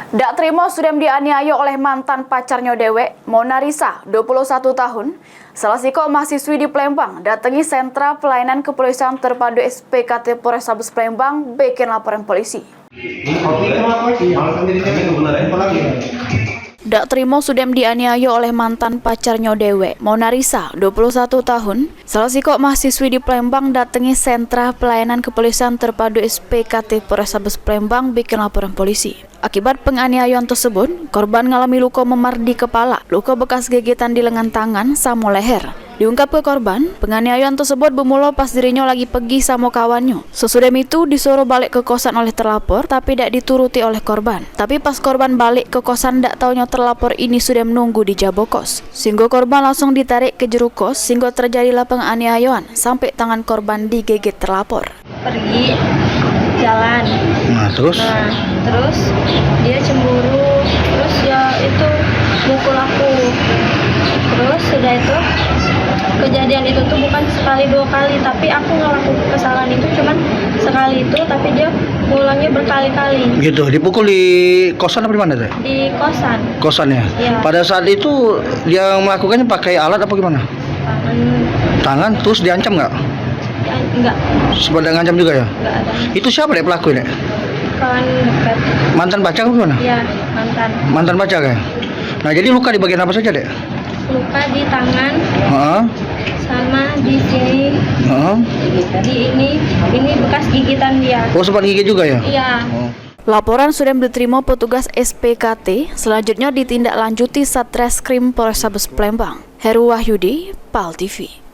Dak terima sudah dianiaya oleh mantan pacarnya dewek, Mona Risa, 21 tahun. Selasiko mahasiswi di Palembang datangi sentra pelayanan kepolisian terpadu SPKT Polrestabes Palembang bikin laporan polisi. Dak terima sudah dianiaya oleh mantan pacarnya dewek, Mona Risa, 21 tahun. Selasiko mahasiswi di Palembang datangi sentra pelayanan kepolisian terpadu SPKT Polrestabes Palembang bikin laporan polisi. Akibat penganiayaan tersebut, korban mengalami luka memar di kepala, luka bekas gigitan di lengan tangan, sama leher. Diungkap ke korban, penganiayaan tersebut bermula pas dirinya lagi pergi sama kawannya. Sesudah itu disuruh balik ke kosan oleh terlapor, tapi tidak dituruti oleh korban. Tapi pas korban balik ke kosan, tidak taunya terlapor ini sudah menunggu di jabo kos. Sehingga korban langsung ditarik ke jero kos, sehingga terjadilah penganiayaan sampai tangan korban digigit terlapor. Pergi jalan. Terus Dia cemburu, terus ya itu mukul aku. Terus sudah itu kejadian itu tuh bukan sekali dua kali, tapi aku ngelakuin kesalahan itu cuman sekali itu, tapi dia ngulangnya berkali-kali. Gitu, dipukul di kosan apa di mana teh? Di kosan. Kosannya. Ya. Pada saat itu dia melakukannya pakai alat apa gimana? Tangan, terus diancam nggak? Ya, enggak. Sempat ngancam juga ya? Enggak ada. Itu siapa deh pelaku ini? Kawan dekat. Mantan pacar apa gimana? Ya, mantan. Mantan pacar ya? Nah, jadi luka di bagian apa saja dek? Luka di tangan, Heeh. sama di sini, Heeh. di ini bekas gigitan dia. Oh, sempat gigit juga ya? Iya. Oh. Laporan sudah diterima petugas SPKT, selanjutnya ditindaklanjuti Satreskrim Polrestabes Palembang. Heru Wahyudi, PAL TV.